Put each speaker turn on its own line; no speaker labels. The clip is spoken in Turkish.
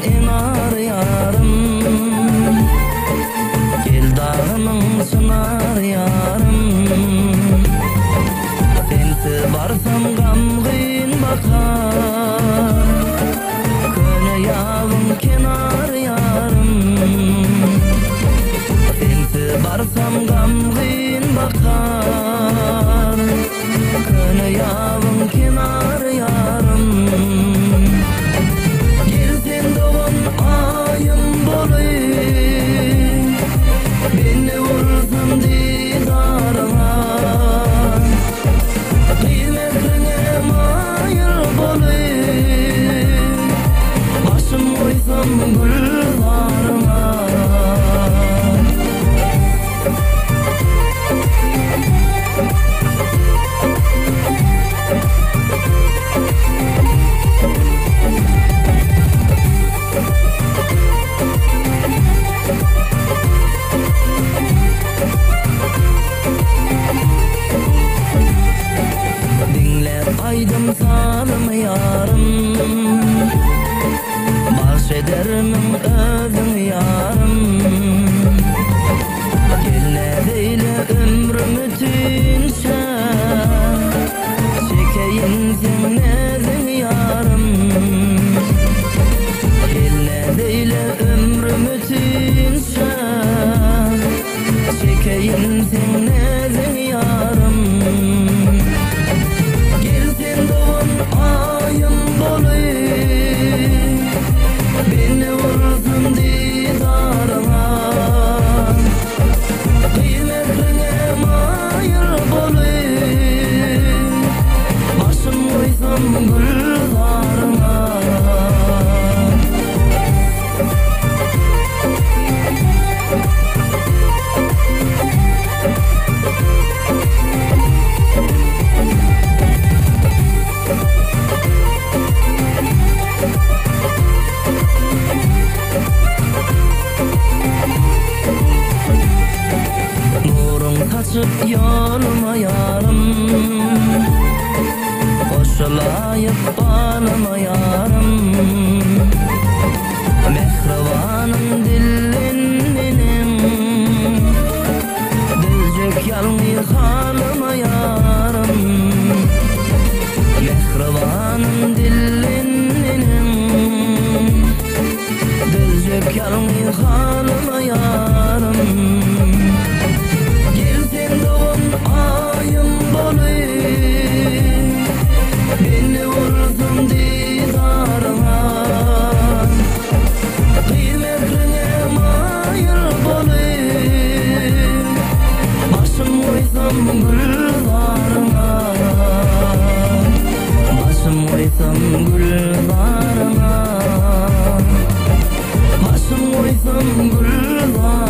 enar yarım, gel dağının sınar yarım. Sensiz barsam gam gıyın bakar, köne yağım kenar yarım. Sensiz barsam gam gıyın bakar, köne yağım kenar yarım. Beni vursan didarına, kıymetine mayıl bolayım, başım koysam güllarına. Aydım sanım yarım, bahşederim özüm yarım. Gelle değil ömrüm tünse, çekeyim zinezin yarım. Gelle değil ömrüm tünse, çekeyim zinezin yarım. Ayım bolayım, beni vursun didarına, kıymetine mayıl bolayım, başım koysam güllarına. Kaçıp yoluma yarım, koşulayıp balıma yarım. Mehribanım dillin benim, diljek yalnız halıma yarım. Mehribanım dillin benim, diljek yalnız halıma yarım. Ayım bolayım, beni vursun didarına, kıymetine mayıl bolayım, başım koysam güllarına, başım koysam güllarına, başım koysam güllarına.